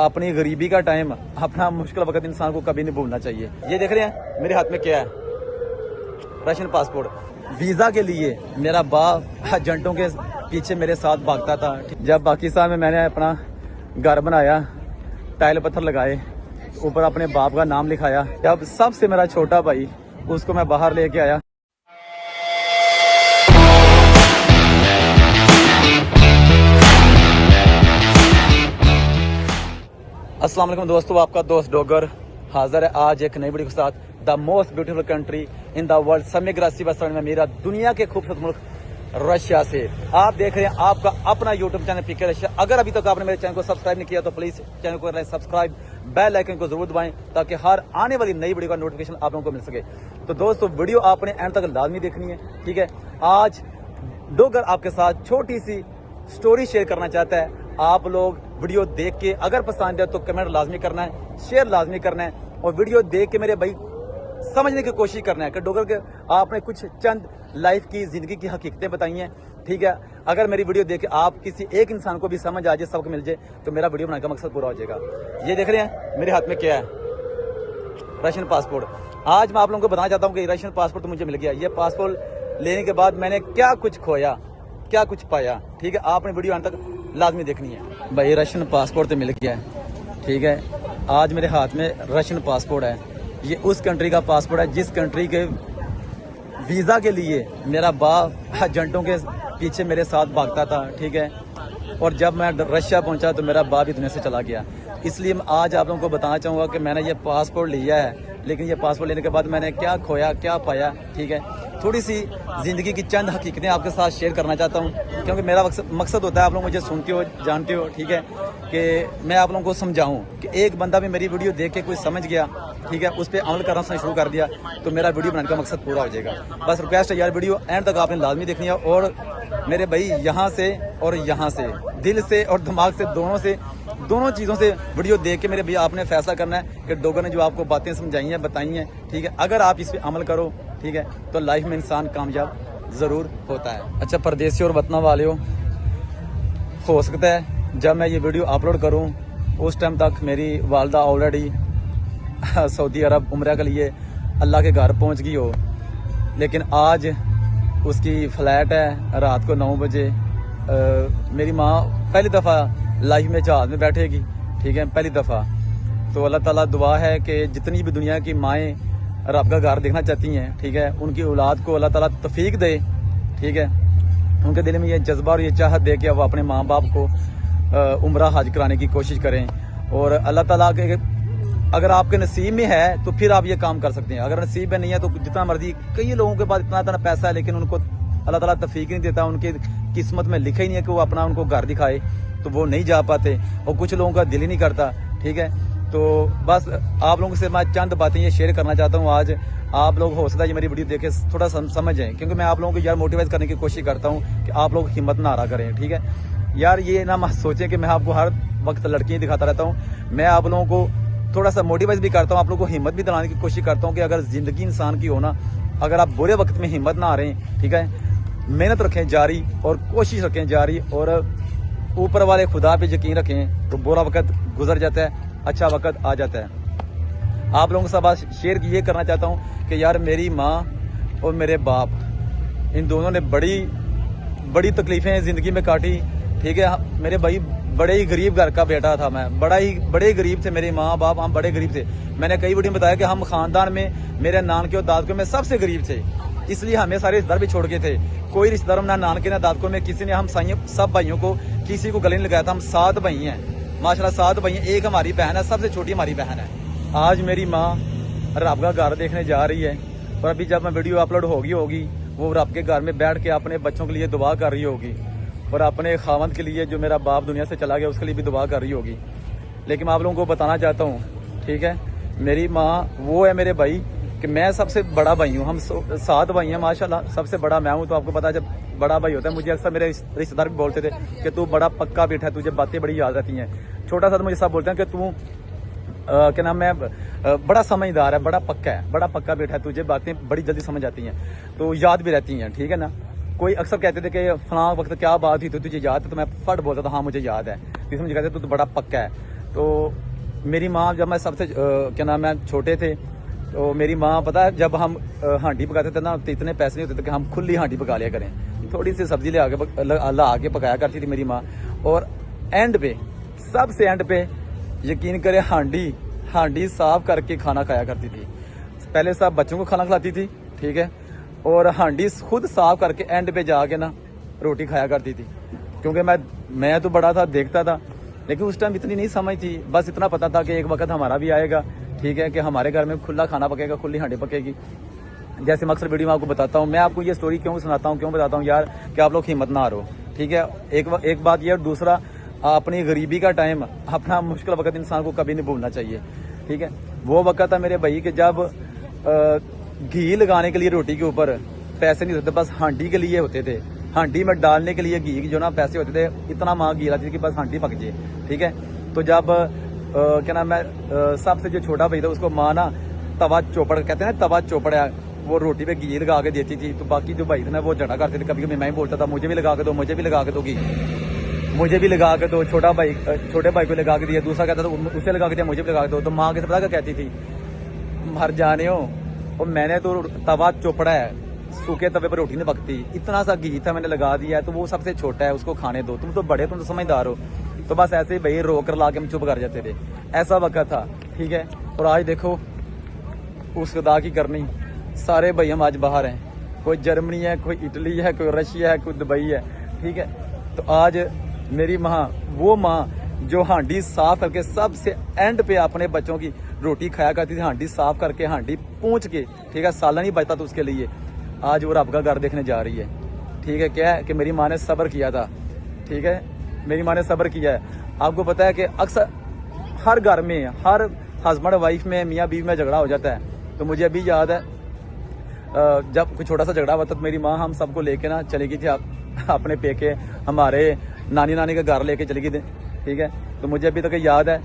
अपनी गरीबी का टाइम, अपना मुश्किल वक्त इंसान को कभी नहीं भूलना चाहिए। ये देख रहे हैं मेरे हाथ में क्या है, रशियन पासपोर्ट। वीजा के लिए मेरा बाप एजेंटों के पीछे मेरे साथ भागता था। जब पाकिस्तान में मैंने अपना घर बनाया, टाइल पत्थर लगाए, ऊपर अपने बाप का नाम लिखाया, जब सबसे मेरा छोटा भाई उसको मैं बाहर लेके आया। अस्सलाम वालेकुम दोस्तों, आपका दोस्त डॉगर हाजिर है आज एक नई वीडियो के साथ। The most beautiful country in the world, समेग्रासी बसरण में मेरा दुनिया के खूबसूरत मुल्क रशिया से आप देख रहे हैं आपका अपना यूट्यूब चैनल पीके रशिया। अगर अभी तक आपने मेरे चैनल को सब्सक्राइब नहीं किया तो प्लीज चैनल को करें सब्सक्राइब, बेल आइकन को जरूर दबाएं ताकि हर आने वाली नई वीडियो का नोटिफिकेशन आप लोगों को मिल सके। तो दोस्तों वीडियो आपने एंड तक लाजमी देखनी है, ठीक है। आज डॉगर आपके साथ छोटी सी स्टोरी शेयर करना चाहता है। आप लोग वीडियो देख के अगर पसंद है तो कमेंट लाजमी करना है, शेयर लाजमी करना है और वीडियो देख के मेरे भाई समझने की कोशिश करना है कि डॉगर के आपने कुछ चंद लाइफ की जिंदगी की हकीकतें बताई हैं, ठीक है। अगर मेरी वीडियो देख के आप किसी एक इंसान को भी समझ आ जाए, सबक मिल जाए, तो मेरा वीडियो बनाने का मकसद पूरा हो जाएगा। ये देख रहे हैं मेरे हाथ में क्या है, रशियन पासपोर्ट। आज मैं आप लोगों को बताना चाहता हूँ कि रशियन पासपोर्ट तो मुझे मिल गया। ये पासपोर्ट लेने के बाद मैंने क्या कुछ खोया, क्या कुछ पाया, ठीक है। आपने वीडियो अंत तक लाजमी देखनी है। भाई रशियन पासपोर्ट तो मिल गया है, ठीक है। आज मेरे हाथ में रशियन पासपोर्ट है। ये उस कंट्री का पासपोर्ट है जिस कंट्री के वीज़ा के लिए मेरा बाप एजेंटों के पीछे मेरे साथ भागता था, ठीक है। और जब मैं रशिया पहुंचा तो मेरा बाप ही दुनिया से चला गया। इसलिए मैं आज आप लोगों को बताना चाहूँगा कि मैंने ये पासपोर्ट लिया है, लेकिन ये पासपोर्ट लेने के बाद मैंने क्या खोया, क्या पाया, ठीक है। थोड़ी सी ज़िंदगी की चंद हकीकतें आपके साथ शेयर करना चाहता हूँ, क्योंकि मेरा मकसद होता है आप लोग मुझे सुनते हो, जानते हो, ठीक है, कि मैं आप लोगों को समझाऊँ कि एक बंदा भी मेरी वीडियो देख के कोई समझ गया, ठीक है, उस पर अमल करना शुरू कर दिया तो मेरा वीडियो बनाने का मकसद पूरा हो जाएगा। बस रिक्वेस्ट है यार, वीडियो एंड तक आपने लाजमी देखनी है। और मेरे भाई यहाँ से और यहाँ से, दिल से और दिमाग से, दोनों चीज़ों से वीडियो देख के मेरे भैया आपने फैसला करना है कि डॉगर ने जो आपको बातें समझाई हैं, बताई हैं, ठीक है, अगर आप इस पर अमल करो, ठीक है, तो लाइफ में इंसान कामयाब ज़रूर होता है। अच्छा परदेसी और वतन वाले हो सकता है जब मैं ये वीडियो अपलोड करूँ उस टाइम तक मेरी वालदा ऑलरेडी सऊदी अरब उम्रा के लिए अल्लाह के घर पहुँच गई हो, लेकिन आज उसकी फ़्लाइट है रात को 9 बजे। मेरी माँ पहली दफ़ा लाइफ में जहाज़ में बैठेगी, ठीक है, पहली दफ़ा। तो अल्लाह ताला दुआ है कि जितनी भी दुनिया की माएँ रब का घर देखना चाहती हैं, ठीक है, उनकी औलाद को अल्लाह ताला तौफीक दे, ठीक है, उनके दिल में ये जज्बा और ये चाहत दे कि वो अपने माँ बाप को उम्रा हज कराने की कोशिश करें। और अल्लाह ताला के अगर आपके नसीब में है तो फिर आप ये काम कर सकते हैं, अगर नसीब में नहीं है तो जितना मर्जी। कई लोगों के पास इतना पैसा है लेकिन उनको अल्लाह ताला तौफीक नहीं देता, उनकी किस्मत में लिखा ही नहीं है कि वो अपना उनको घर दिखाए, तो वो नहीं जा पाते। और कुछ लोगों का दिल ही नहीं करता, ठीक है। तो बस आप लोगों से मैं चंद बातें ये शेयर करना चाहता हूँ आज। आप लोग हो सकता है ये मेरी वीडियो देख के थोड़ा समझ जाएं, क्योंकि मैं आप लोगों को यार मोटिवेट करने की कोशिश करता हूँ कि आप लोग हिम्मत ना हारा करें, ठीक है यार। ये ना मत सोचें कि मैं आपको हर वक्त लड़कियाँ दिखाता रहता हूँ। मैं आप लोगों को थोड़ा सा मोटिवेट भी करता हूँ, आप लोगों को हिम्मत भी दिलाने की कोशिश करता हूँ कि अगर ज़िंदगी इंसान की हो ना, अगर आप बुरे वक्त में हिम्मत ना हारें, ठीक है, मेहनत रखें जारी और कोशिश रखें जारी और ऊपर वाले खुदा पे यकीन रखें, तो बुरा वक्त गुजर जाता है, अच्छा वक्त आ जाता है। आप लोगों के साथ बात शेयर ये करना चाहता हूँ कि यार मेरी माँ और मेरे बाप, इन दोनों ने बड़ी तकलीफ़ें ज़िंदगी में काटी, ठीक है। मेरे भाई बड़े ही गरीब घर का बेटा था मैं, बड़े गरीब थे मेरे माँ बाप, हम बड़े गरीब थे। मैंने कई वीडियो में बताया कि हम खानदान में मेरे नानके और दादके में सबसे गरीब थे, इसलिए हमें सारे रिश्तेदार भी छोड़ के थे। कोई रिश्तेदार ना नानके ना दादकों में किसी ने हम सब भाइयों को किसी को गले नहीं लगाया था। हम 7 भाई हैं माशाल्लाह, 7 भाई हैं, एक हमारी बहन है, सबसे छोटी हमारी बहन है। आज मेरी माँ रब का घर देखने जा रही है और अभी जब मैं वीडियो अपलोड होगी वो रब के घर में बैठ के अपने बच्चों के लिए दुआ कर रही होगी और अपने खावंद के लिए जो मेरा बाप दुनिया से चला गया उसके लिए भी दुआ कर रही होगी। लेकिन मैं आप लोगों को बताना चाहता हूँ, ठीक है, मेरी माँ वो है मेरे भाई कि मैं सबसे बड़ा भाई हूँ। हम 7 भाई हैं माशाल्लाह, सबसे बड़ा मैं हूँ। तो आपको पता है जब बड़ा भाई होता है, मुझे अक्सर मेरे रिश्तेदार भी बोलते थे कि तू बड़ा पक्का बैठा है, तुझे बातें बड़ी याद रहती हैं। छोटा सा तो मुझे सब बोलते हैं कि तू क्या नाम है, बड़ा समझदार है, बड़ा पक्का बैठा है, तुझे बातें बड़ी जल्दी समझ आती हैं, तो याद भी रहती हैं, ठीक है ना। कोई अक्सर कहते थे कि फलां वक्त क्या बात हुई तो तुझे याद है, तो मैं फट बोलता था हाँ मुझे याद है। इसमें मुझे कहते तू तो बड़ा पक्का है। तो मेरी माँ, जब मैं सबसे क्या नाम है छोटे थे, तो मेरी माँ पता है जब हम हांडी पकाते थे ना, तो इतने पैसे नहीं होते थे कि हम खुली हांडी पका लिया करें, थोड़ी सी सब्जी ला के पकाया करती थी मेरी माँ। और एंड पे, सबसे एंड पे यकीन करें, हांडी साफ करके खाना खाया करती थी। पहले सब बच्चों को खाना खिलाती थी, ठीक है, और हांडी खुद साफ करके एंड पे जाके ना रोटी खाया करती थी। क्योंकि मैं तो बड़ा था, देखता था, लेकिन उस टाइम इतनी नहीं समझ थी, बस इतना पता था कि एक वक्त हमारा भी आएगा, ठीक है, कि हमारे घर में खुला खाना पकेगा, खुली हांडी पकेगी। जैसे मैं अक्सर वीडियो में आपको बताता हूँ, मैं आपको ये स्टोरी क्यों सुनाता हूँ, क्यों बताता हूँ यार, कि आप लोग हिम्मत ना हारो, ठीक है। एक बात ये, और दूसरा, अपनी गरीबी का टाइम, अपना मुश्किल वक्त इंसान को कभी नहीं भूलना चाहिए, ठीक है। वो वक्त था मेरे भाई कि जब घी लगाने के लिए रोटी के ऊपर पैसे नहीं होते, बस हांडी के लिए होते थे। हांडी में डालने के लिए घी जो ना पैसे होते थे, इतना महंगा घी लाती थी कि बस हांडी पक जाए, ठीक है। तो जब क्या नाम है, सबसे जो छोटा भाई था उसको माँ ना तवा चोपड़, कहते हैं ना तवा चोपड़ा, वो रोटी पे घी लगा के देती थी। तो बाकी जो भाई थे ना वो झगड़ा करते थे, कभी कभी मैं ही बोलता था मुझे भी लगा के दो, मुझे भी लगा के दो घी, मुझे भी लगा के दो। छोटे भाई को लगा के दिया, दूसरा कहता था उसे लगा के दिया, मुझे भी लगा के दो। तो माँ किस पता क्या कहती थी, मर जाने हो, और मैंने तो तवा चोपड़ा है, सूखे तवे पर रोटी नहीं पकती, इतना सा घी था मैंने लगा दिया है, तो वो सबसे छोटा है, उसको खाने दो, तुम तो बड़े, तुम तो समझदार हो। तो बस ऐसे ही भाई रोक कर ला के हम चुप कर जाते थे, ऐसा वक्त था, ठीक है। और आज देखो उस खुदा की करनी, सारे भाई हम आज बाहर हैं, कोई जर्मनी है, कोई इटली है, कोई रशिया है, कोई दुबई है, ठीक है। तो आज मेरी माँ, वो माँ जो हांडी साफ करके सबसे एंड पे अपने बच्चों की रोटी खाया करती थी, हांडी साफ करके, हांडी पूंछ के, ठीक है, सालन ही बचता था उसके लिए, आज वो रब का घर देखने जा रही है, ठीक है। क्या है कि मेरी माँ ने सब्र किया था, ठीक है, मेरी माँ ने सब्र किया है। आपको पता है कि अक्सर हर घर में, हर हस्बैंड वाइफ में, मियाँ बीवी में झगड़ा हो जाता है। तो मुझे अभी याद है जब कोई छोटा सा झगड़ा हुआ था, तो मेरी माँ हम सबको लेके ना चली गई थी अपने पेके, हमारे नानी के घर लेके चली गई थी, ठीक है। तो मुझे अभी तक याद है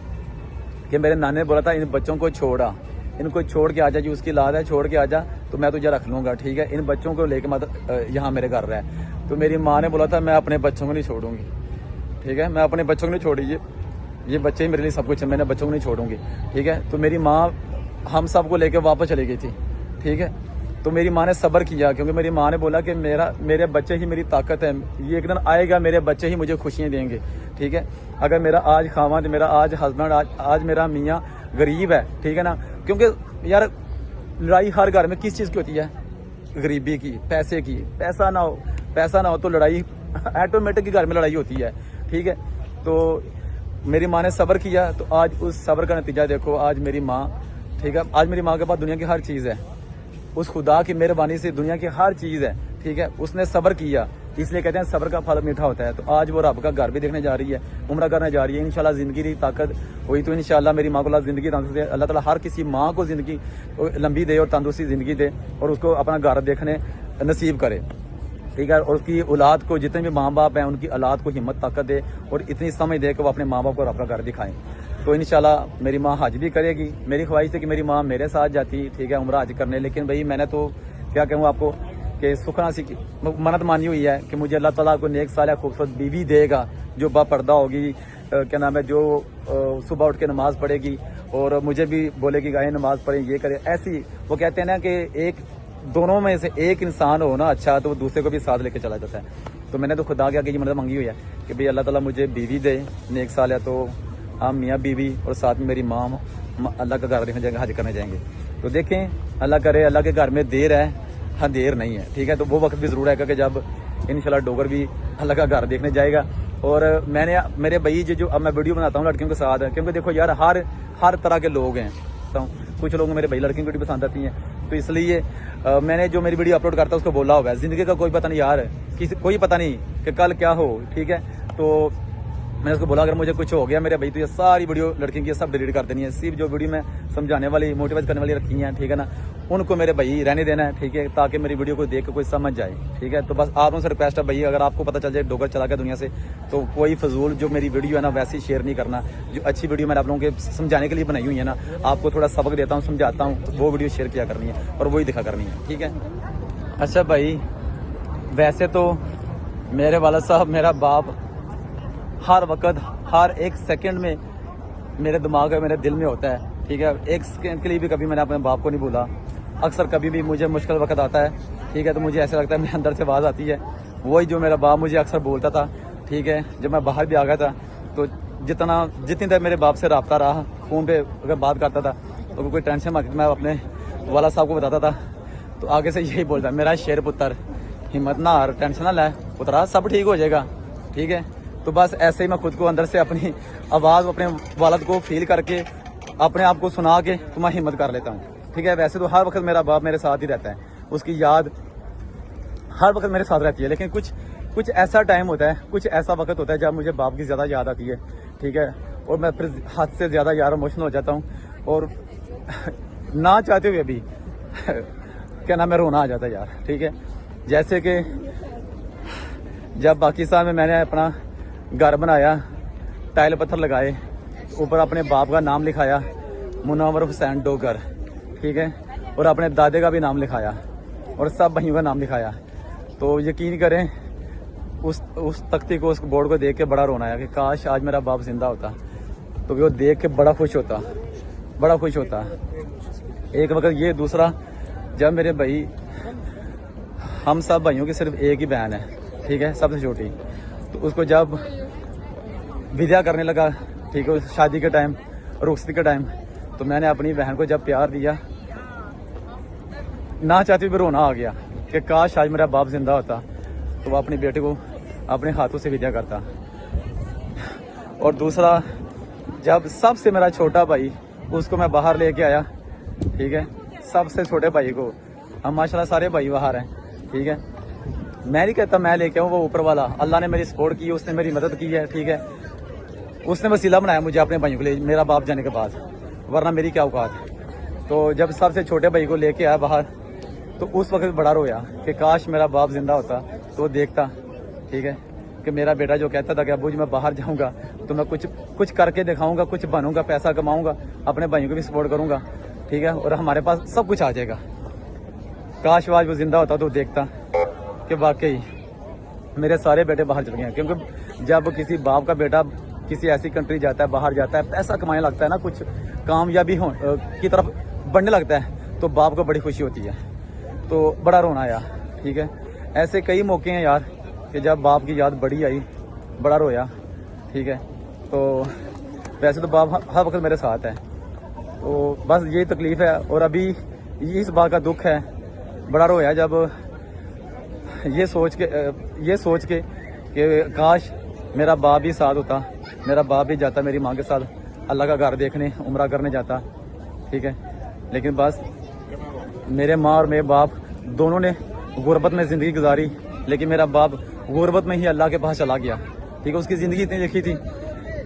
कि मेरे नानी ने बोला था, इन बच्चों को छोड़ा, इनको छोड़ के आजा, जो उसकी लाद है छोड़ के आजा, तो मैं तुझे रख लूंगा, ठीक है। इन बच्चों को लेके मत यहाँ मेरे घर रहा है। तो मेरी माँ ने बोला था, मैं अपने बच्चों को नहीं छोड़ूंगी, ठीक है, मैं अपने बच्चों को नहीं छोड़ी, ये बच्चे ही मेरे लिए सब कुछ है, मैंने बच्चों को नहीं छोड़ूंगी, ठीक है। तो मेरी माँ हम सबको लेके वापस चली गई थी, ठीक है। तो मेरी माँ ने सब्र किया, क्योंकि मेरी माँ ने बोला कि मेरे बच्चे ही मेरी ताकत है, ये एक दिन आएगा, मेरे बच्चे ही मुझे खुशियाँ देंगे, ठीक है। अगर मेरा आज खामद, मेरा आज हस्बैंड, आज मेरा मियाँ गरीब है, ठीक है ना, क्योंकि यार लड़ाई हर घर में किस चीज़ की होती है, गरीबी की, पैसे की। पैसा ना हो तो लड़ाई ऑटोमेटिक घर में लड़ाई होती है, ठीक है। तो मेरी माँ ने सब्र किया, तो आज उस सब्र का नतीजा देखो, आज मेरी माँ, ठीक है, आज मेरी माँ के पास दुनिया की हर चीज़ है, उस खुदा की मेहरबानी से दुनिया की हर चीज़ है, ठीक है। उसने सब्र किया, इसलिए कहते हैं सब्र का फल मीठा होता है। तो आज वो रब का घर भी देखने जा रही है, उम्रा करने जा रही है, इंशाल्लाह ज़िंदगी की ताकत हुई तो इंशाल्लाह मेरी माँ को अल्लाह ज़िंदगी तंदुरुस्ती दे, अल्लाह ताला हर किसी माँ को ज़िंदगी लंबी दे और तंदुरुस्ती ज़िंदगी दे, और उसको अपना घर देखने नसीब करे, ठीक है। और उसकी औलाद को, जितने भी माँ बाप हैं, उनकी औलाद को हिम्मत ताकत दे और इतनी समझ दे कि वो अपने माँ बाप को अपना घर दिखाएं। तो इंशाल्लाह मेरी माँ हज भी करेगी। मेरी ख्वाहिश है कि मेरी माँ मेरे साथ जाती, ठीक है, उम्रा हज करने, लेकिन भाई मैंने तो क्या कहूँ आपको कि सुखना सी मन्नत मानी हुई है कि मुझे अल्लाह ताला को नेक साल खूबसूरत बीवी देगा, जो बापर्दा होगी, क्या नाम है, जो सुबह उठ के नमाज़ पढ़ेगी और मुझे भी बोलेगी गाय नमाज़ पढ़े, ये करे। ऐसी वो कहते हैं ना कि एक दोनों में से एक इंसान हो ना अच्छा, तो वो दूसरे को भी साथ लेके चला जाता है। तो मैंने तो खुदा के आगे ये मदद मांगी हुई है कि भाई अल्लाह ताला मुझे बीवी दे, नेक साल है, तो हम मियाँ बीवी और साथ में मेरी माँ अल्लाह का घर देखने जाएंगे, हज करने जाएंगे। तो देखें, अल्लाह करे, अल्लाह के घर में देर है, हाँ देर नहीं है, ठीक है। तो वो वक्त भी ज़रूर है कि जब इंशाल्लाह डोगर भी अल्लाह का घर देखने जाएगा। और मैंने मेरे भाई जो अब मैं वीडियो बनाता हूँ लड़कियों के साथ, क्योंकि देखो यार हर तरह के लोग हैं, तो कुछ लोग मेरे भाई लड़कियों की वीडियो पसंद आती हैं, तो इसलिए मैंने जो मेरी वीडियो अपलोड करता है उसको बोला हुआ है, ज़िंदगी का कोई पता नहीं यार, कोई पता नहीं कि कल क्या हो, ठीक है। तो मैंने उसको बोला अगर मुझे कुछ हो गया मेरे भाई, तो ये सारी वीडियो लड़कियों की सब डिलीट कर देनी है, सिर्फ जो वीडियो में समझाने वाली, मोटिवेट करने वाली रखी हैं, ठीक है ना, उनको मेरे भाई रहने देना है, ठीक है, ताकि मेरी वीडियो को देख के कोई समझ जाए, ठीक है। तो बस आप लोगों से रिक्वेस्ट है भाई, अगर आपको पता चल जाए डोगर चला गया दुनिया से, तो कोई फजूल जो मेरी वीडियो है ना वैसी शेयर नहीं करना। जो अच्छी वीडियो मैंने आप लोगों के समझाने के लिए बनाई हुई है ना, आपको थोड़ा सबक देता हूँ, समझाता हूँ, वो वीडियो शेयर किया करनी है और वही दिखा करनी है, ठीक है। अच्छा भाई, वैसे तो मेरे वाला साहब, मेरा बाप हर वक्त, हर एक सेकंड में मेरे दिमाग में, मेरे दिल में होता है, ठीक है। एक सेकंड के लिए भी कभी मैंने अपने बाप को नहीं भूला। अक्सर कभी भी मुझे मुश्किल वक्त आता है, ठीक है, तो मुझे ऐसा लगता है, मेरे अंदर से आवाज़ आती है, वही जो मेरा बाप मुझे अक्सर बोलता था, ठीक है। जब मैं बाहर भी आ गया था तो जितनी देर मेरे बाप से रब्ता रहा, फ़ोन पे अगर बात करता था तो कोई टेंशन मत, मैं अपने वाला साहब को बताता था, तो आगे से यही बोलता, मेरा शेर पुत्र, हिम्मत ना हार, टेंशन ना ले पुत्रा, सब ठीक हो जाएगा, ठीक है। तो बस ऐसे ही मैं खुद को अंदर से अपनी आवाज़, अपने वालद को फील करके, अपने आप को सुना के तो मैं हिम्मत कर लेता हूँ, ठीक है। वैसे तो हर वक्त मेरा बाप मेरे साथ ही रहता है, उसकी याद हर वक्त मेरे साथ रहती है, लेकिन कुछ ऐसा टाइम होता है, कुछ ऐसा वक्त होता है जब मुझे बाप की ज़्यादा याद आती है, ठीक है। और मैं फिर हद से ज़्यादा यार इमोशनल हो जाता हूँ, और ना चाहते हुए भी क्या नाम है, रोना आ जाता है यार, ठीक है। जैसे कि जब पाकिस्तान में मैंने अपना घर बनाया, टाइल पत्थर लगाए, ऊपर अपने बाप का नाम लिखाया, मुनव्वर हुसैन डोगर, ठीक है, और अपने दादे का भी नाम लिखाया, और सब भाइयों का नाम लिखाया, तो यकीन करें उस तख्ती को, उस बोर्ड को देख के बड़ा रोना आया कि काश आज मेरा बाप जिंदा होता, तो वो देख के बड़ा खुश होता, बड़ा खुश होता। एक वक्त ये, दूसरा जब मेरे भाई, हम सब भाइयों की सिर्फ एक ही बहन है, ठीक है, सबसे छोटी, तो उसको जब विदा करने लगा, ठीक है, शादी के टाइम, रुखसती के टाइम, तो मैंने अपनी बहन को जब प्यार दिया, ना चाहते भी रोना आ गया कि काश आज मेरा बाप जिंदा होता, तो वह अपनी बेटे को अपने हाथों से विदा करता। और दूसरा, जब सबसे मेरा छोटा भाई, उसको मैं बाहर लेके आया, ठीक है, सबसे छोटे भाई को, हम माशाल्लाह सारे भाई बाहर हैं, ठीक है, मैं नहीं कहता मैं लेके आऊँ, वो ऊपर वाला अल्लाह ने मेरी सपोर्ट की, उसने मेरी मदद की है, ठीक है, उसने वसीला बनाया मुझे अपने भाइयों के लिए, मेरा बाप जाने के बाद, वरना मेरी क्या औकात। तो जब सबसे छोटे भाई को लेके आया बाहर, तो उस वक्त बड़ा रोया कि काश मेरा बाप जिंदा होता, तो वो देखता, ठीक है, कि मेरा बेटा जो कहता था कि अब्बू जी मैं बाहर जाऊंगा तो मैं कुछ करके दिखाऊंगा, कुछ बनूंगा, पैसा कमाऊंगा, अपने भाइयों को भी सपोर्ट करूंगा, ठीक है, और हमारे पास सब कुछ आ जाएगा। काश आज वो जिंदा होता तो देखता कि वाकई मेरे सारे बेटे बाहर चले गए। क्योंकि जब किसी बाप का बेटा किसी ऐसी कंट्री जाता है, बाहर जाता है, पैसा कमाने लगता है ना, कुछ कामयाबी की तरफ बढ़ने लगता है, तो बाप को बड़ी खुशी होती है, तो बड़ा रोना आया, ठीक है। ऐसे कई मौके हैं यार कि जब बाप की याद बड़ी आई, बड़ा रोया, ठीक है। तो वैसे तो बाप हर वक्त मेरे साथ है, तो बस यही तकलीफ़ है। और अभी इस बात का दुख है, बड़ा रोया जब ये सोच के कि काश मेरा बाप भी साथ होता, मेरा बाप भी जाता मेरी माँ के साथ अल्लाह का घर देखने, उम्रा करने जाता, ठीक है। लेकिन बस मेरे माँ और मेरे बाप दोनों ने गुर्बत में ज़िंदगी गुजारी, लेकिन मेरा बाप गुर्बत में ही अल्लाह के पास चला गया, ठीक है। उसकी ज़िंदगी इतनी लिखी थी,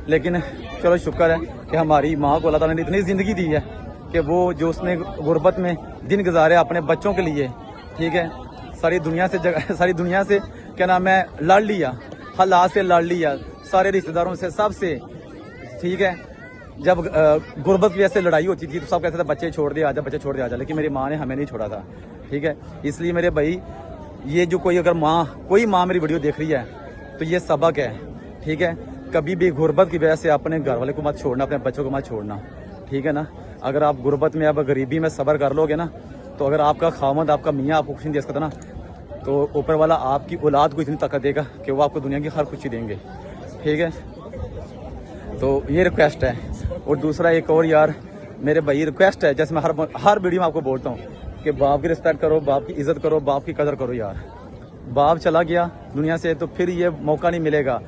लेकिन चलो शुक्र है कि हमारी माँ को अल्लाह ताला ने इतनी ज़िंदगी दी है कि वो जो उसने गुर्बत में दिन गुजारे अपने बच्चों के लिए, ठीक है, सारी दुनिया से क्या नाम है लड़ लिया, हालात से लड़ लिया, सारे रिश्तेदारों से, सबसे, ठीक है। जब गुर्बत की ऐसे लड़ाई होती थी तो सब कहते थे बच्चे छोड़ दे आजा, बच्चे छोड़ दे आजा, लेकिन मेरी माँ ने हमें नहीं छोड़ा था, ठीक है। इसलिए मेरे भाई, ये जो कोई माँ मेरी वीडियो देख रही है तो ये सबक है, ठीक है। कभी भी गुर्बत की वजह से अपने घर वाले को मत छोड़ना, अपने बच्चों को मत छोड़ना, ठीक है ना। अगर आप गुर्बत में, अब गरीबी में सब्र कर लोगे ना, तो अगर आपका खामद, आपका मियाँ आपको खुशी दे सकता ना, तो ऊपर वाला आपकी औलाद को इतनी ताकत देगा कि वो आपको दुनिया की हर खुशी देंगे, ठीक है। तो ये रिक्वेस्ट है। और दूसरा एक और यार मेरे भाई रिक्वेस्ट है, जैसे मैं हर वीडियो में आपको बोलता हूँ कि बाप की रिस्पेक्ट करो, बाप की इज्जत करो, बाप की कदर करो यार। बाप चला गया दुनिया से तो फिर ये मौका नहीं मिलेगा,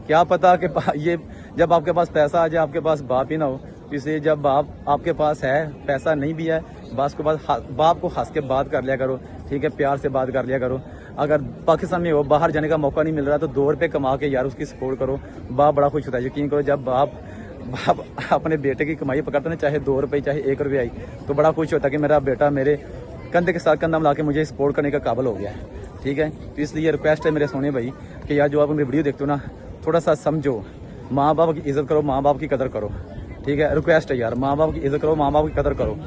क्या पता कि ये जब आपके पास पैसा आ जाए, आपके पास बाप ही ना हो। इसलिए जब बाप आपके पास है, पैसा नहीं भी है, बाप को हंस के बात कर लिया करो, ठीक है, प्यार से बात कर लिया करो। अगर पाकिस्तान में हो, बाहर जाने का मौका नहीं मिल रहा, तो 2 रुपये कमा के यार उसकी सपोर्ट करो, बाप बड़ा खुश होता है। यकीन करो, जब बाप अपने बेटे की कमाई पकड़ता ना, चाहे 2 रुपये चाहे 1 रुपये आई, तो बड़ा खुश होता है कि मेरा बेटा मेरे कंधे के साथ कंधा मिला के मुझे सपोर्ट करने का काबिल हो गया है, ठीक है। तो इसलिए रिक्वेस्ट है मेरे सोने भाई कि यार जो आप मेरी वीडियो देखते हो ना, थोड़ा सा समझो, माँ बाप की इज्जत करो, माँ बाप की कदर करो, ठीक है। रिक्वेस्ट है यार, माँ बाप की इज्जत करो, माँ बाप की कदर करो।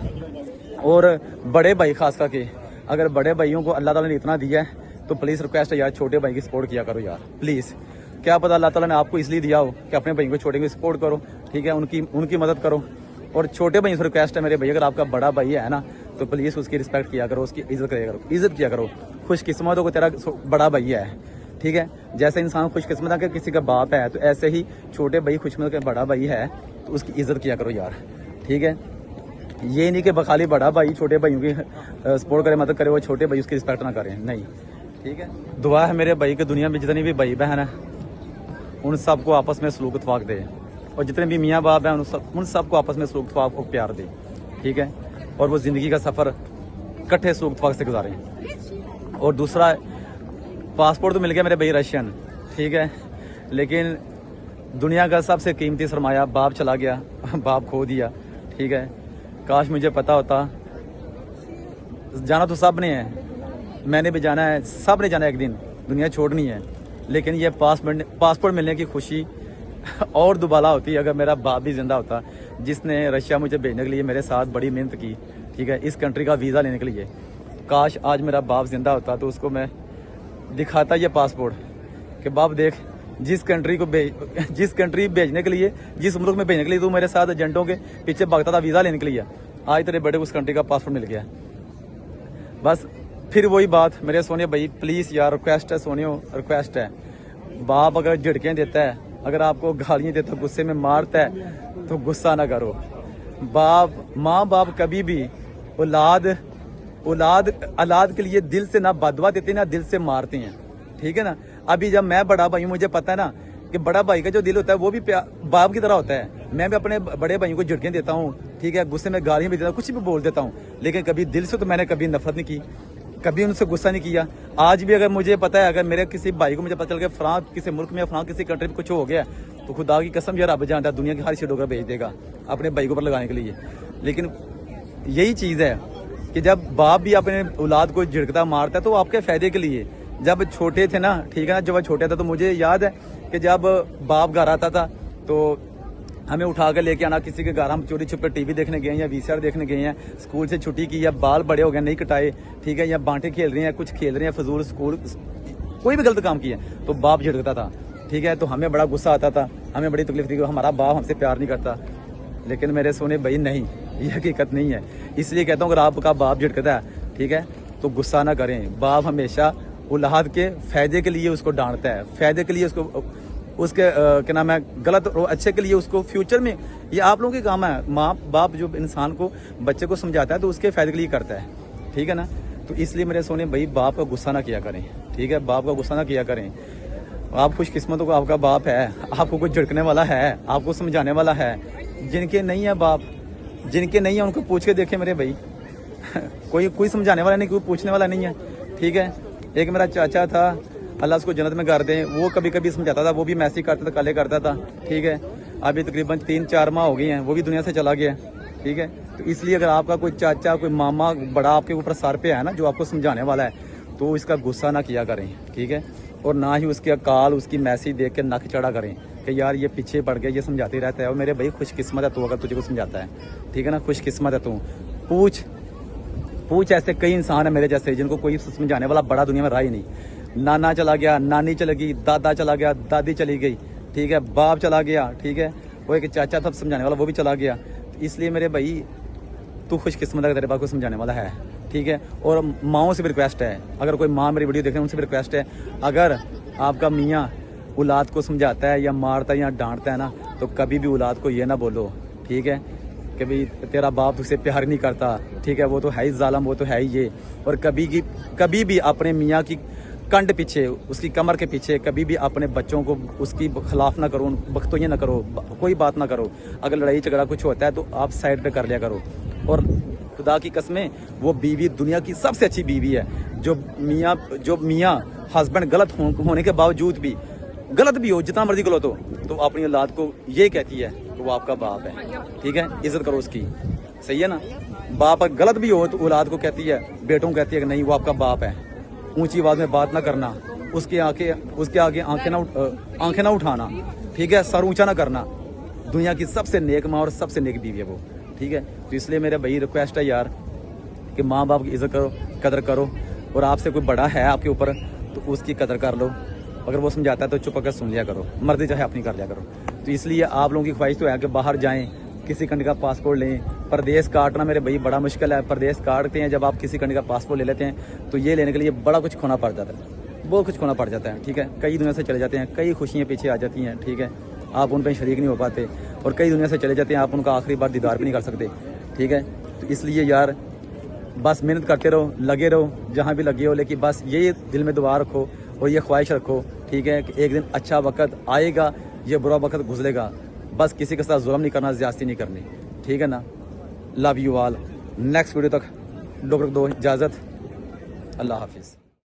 और बड़े भाई खास करके, अगर बड़े भाइयों को अल्लाह ताला ने इतना दिया है तो प्लीज़ रिक्वेस्ट है यार, छोटे भाई की सपोर्ट किया करो यार, प्लीज़। क्या पता अल्लाह ताला ने आपको इसलिए दिया हो कि अपने भाई को छोटे को सपोर्ट करो, ठीक है, उनकी मदद करो। और छोटे भाई से रिक्वेस्ट है मेरे भाई, अगर आपका बड़ा भाई है ना तो प्लीज़ उसकी रिस्पेक्ट किया करो, उसकी इज्जत किया करो। खुशकिस्मतों को तेरा बड़ा भाई है, ठीक है। जैसे इंसान खुशकिस्मत अगर किसी का बाप है, तो ऐसे ही छोटे भाई खुशकिस्मत का बड़ा भाई है, तो उसकी इज्जत किया करो यार, ठीक है। ये नहीं कि बखाली बड़ा भाई छोटे भाइयों की सपोर्ट करे, मदद करे, वो छोटे भाई उसकी रिस्पेक्ट ना करें, नहीं, ठीक है। दुआ है मेरे भाई की दुनिया में जितनी भी भाई बहन है उन सबको आपस में सलूक इत्तफाक दे, और जितने भी मियाँ बाप हैं उन सबको आपस में सलूक इत्तफाक को प्यार दे, ठीक है। और वो ज़िंदगी का सफ़र इकट्ठे सलूक इत्तफाक से गुजारें। और दूसरा, पासपोर्ट तो मिल गया मेरे भाई रशियन, ठीक है, लेकिन दुनिया का सबसे कीमती सरमाया बाप चला गया, बाप खो दिया, ठीक है। काश मुझे पता होता। जाना तो सब ने है, मैंने भी जाना है, सब ने जाना है, एक दिन दुनिया छोड़नी है, लेकिन ये पासपोर्ट मिलने की खुशी और दुबाला होती अगर मेरा बाप भी जिंदा होता, जिसने रशिया मुझे भेजने के लिए मेरे साथ बड़ी मेहनत की, ठीक है, इस कंट्री का वीज़ा लेने के लिए। काश आज मेरा बाप जिंदा होता तो उसको मैं दिखाता ये पासपोर्ट कि बाप देख, जिस कंट्री भेजने के लिए, जिस मुल्क में भेजने के लिए तू मेरे साथ एजेंटों के पीछे भागता था वीज़ा लेने के लिए, आज तेरे बेटे को उस कंट्री का पासपोर्ट मिल गया। बस फिर वही बात मेरे सोने भाई, प्लीज़ यार रिक्वेस्ट है, सोनियो रिक्वेस्ट है, बाप अगर झिड़कें देता है, अगर आपको गालियाँ देता है, गुस्से में मारता है, तो गुस्सा ना करो। माँ बाप कभी भी औलाद के लिए दिल से ना बदवा देते ना दिल से मारते हैं, ठीक है ना। अभी जब मैं बड़ा भाई, मुझे पता है ना कि बड़ा भाई का जो दिल होता है वो भी बाप की तरह होता है। मैं भी अपने बड़े भाइयों को झिड़कें देता हूँ, ठीक है, गुस्से में गालियाँ भी देता हूँ, कुछ भी बोल देता हूँ, लेकिन कभी दिल से तो मैंने कभी नफरत नहीं की, कभी उनसे गुस्सा नहीं किया। आज भी अगर मुझे पता है, अगर मेरे किसी भाई को मुझे पता चल गया फ्रांस किसी मुल्क में, फ्रांस किसी कंट्री में कुछ हो गया, तो खुदा की कसम यार रब जानता है दुनिया की हर चीज़ भेज देगा अपने भाई को ऊपर लगाने के लिए। लेकिन यही चीज़ है कि जब बाप भी अपने औलाद को झिड़कता मारता है तो आपके फ़ायदे के लिए। जब छोटे थे ना, ठीक है ना, जब छोटे थे तो मुझे याद है कि जब बाप घर आता था तो हमें उठा कर लेके आना किसी के घर, हम चोरी छुपे टीवी देखने गए हैं या वीसीआर देखने गए हैं, स्कूल से छुट्टी की या बाल बड़े हो गए नहीं कटाए, ठीक है, या बांटे खेल रहे हैं, कुछ खेल रहे हैं फजूल, स्कूल कोई भी गलत काम किया तो बाप झिड़कता था, ठीक है। तो हमें बड़ा गुस्सा आता था, हमें बड़ी तकलीफ थी कि हमारा बाप हमसे प्यार नहीं करता। लेकिन मेरे सोने भाई नहीं, ये हकीकत नहीं है। इसलिए कहता हूँ अगर आपका बाप झिड़कता है, ठीक है, तो गुस्सा ना करें। बाप हमेशा औलाद के फ़ायदे के लिए उसको डांटता है, फ़ायदे के लिए उसके क्या नाम है, गलत और अच्छे के लिए उसको फ्यूचर में, ये आप लोगों के काम है। माँ बाप जो इंसान को, बच्चे को समझाता है तो उसके फ़ायदे के लिए करता है, ठीक है ना। तो इसलिए मेरे सोने भाई बाप का गुस्सा ना किया करें, ठीक है, बाप का गुस्सा ना किया करें। आप खुशकिस्मतों को आपका बाप है, आपको कुछ झिड़कने वाला है, आपको समझाने वाला है। जिनके नहीं है बाप, जिनके नहीं है उनको पूछ के देखें मेरे भाई कोई समझाने वाला नहीं, कोई पूछने वाला नहीं है, ठीक है। एक मेरा चाचा था, अल्लाह उसको जन्नत में कर दे, वो कभी कभी समझाता था, वो भी मैसेज करता था, काले करता था, ठीक है। अभी तकरीबन 3-4 माह हो गए हैं, वो भी दुनिया से चला गया, ठीक है। तो इसलिए अगर आपका कोई चाचा, कोई मामा बड़ा आपके ऊपर सर पे है ना, जो आपको समझाने वाला है, तो इसका गुस्सा ना किया करें, ठीक है। और ना ही उसके कॉल, उसकी मैसेज देख के नक चढ़ा करें कि यार ये पीछे पड़ गया, ये समझाते रहता है। और मेरे भाई खुशकिस्मत है तू अगर तुझे को समझाता है, ठीक है ना, खुशकिस्मत है तू। पूछ ऐसे कई इंसान है मेरे जैसे जिनको कोई समझाने वाला बड़ा दुनिया में रहा ही नहीं। नाना चला गया, नानी चली गई, दादा चला गया, दादी चली गई, ठीक है, बाप चला गया, ठीक है, वो एक चाचा था समझाने वाला, वो भी चला गया। इसलिए मेरे भाई तू खुशकिस्मत है, तेरे बाप को समझाने वाला है, ठीक है। और माओं से भी रिक्वेस्ट है, अगर कोई माँ मेरी वीडियो देख रहे हैं उनसे भी रिक्वेस्ट है, अगर आपका मियाँ औलाद को समझाता है या मारता है या डांटता है ना, तो कभी भी औलाद को ये ना बोलो, ठीक है, कि भाई तेरा बाप तुझसे प्यार नहीं करता, ठीक है, वो तो है ही जालिम, वो तो है ही ये। और कभी भी अपने मियाँ की कंड पीछे, उसकी कमर के पीछे कभी भी अपने बच्चों को उसकी खिलाफ ना करो, बख्तोइयाँ ना करो, कोई बात ना करो। अगर लड़ाई झगड़ा कुछ होता है तो आप साइड पे कर लिया करो। और खुदा की कसमें वो बीवी दुनिया की सबसे अच्छी बीवी है, जो मियाँ हस्बैंड गलत होने के बावजूद भी, गलत भी हो, जितना मर्जी गलत हो, तो अपनी औलाद को ये कहती है कि वो आपका बाप है, ठीक है, इज्जत करो उसकी, सही है ना। बाप गलत भी हो तो औलाद को कहती है, बेटों को कहती है कि नहीं वो आपका बाप है। ऊंची आवाज में बात ना करना, उसके आगे आंखें ना उठाना, ठीक है, सर ऊंचा ना करना। दुनिया की सबसे नेक माँ और सबसे नेक बीवी है वो, ठीक है। तो इसलिए मेरे भाई रिक्वेस्ट है यार कि माँ बाप की इज्जत करो, कदर करो। और आपसे कोई बड़ा है आपके ऊपर तो उसकी कदर कर लो, अगर वो समझाता है तो चुप होकर सुन लिया करो, मर्जी चाहे अपनी कर लिया करो। तो इसलिए आप लोगों की ख्वाहिश तो है कि बाहर जाएं, किसी कंट्री का पासपोर्ट लें। प्रदेश काटना मेरे भाई बड़ा मुश्किल है। प्रदेश काटते हैं जब आप किसी कंट्री का पासपोर्ट ले लेते हैं तो ये लेने के लिए बड़ा कुछ खोना पड़ जाता है, बहुत कुछ खोना पड़ जाता है। ठीक है, कई दुनिया से चले जाते हैं, कई खुशियाँ पीछे आ जाती हैं। ठीक है, आप उन पर शरीक नहीं हो पाते, और कई दुनिया से चले जाते हैं, आप उनका आखिरी बार दीदार भी नहीं कर सकते। ठीक है, तो इसलिए यार बस मेहनत करते रहो, लगे रहो जहाँ भी लगे हो, लेकिन बस ये दिल में दुआ रखो और ये ख्वाहिश रखो, ठीक है, कि एक दिन अच्छा वक्त आएगा, ये बुरा वक्त गुजरेगा। बस किसी के साथ जुल्म नहीं करना, ज़्यादती नहीं करनी। ठीक है ना। Love you all. Next video तक डॉक्टर दो इजाज़त। अल्लाह हाफिज़।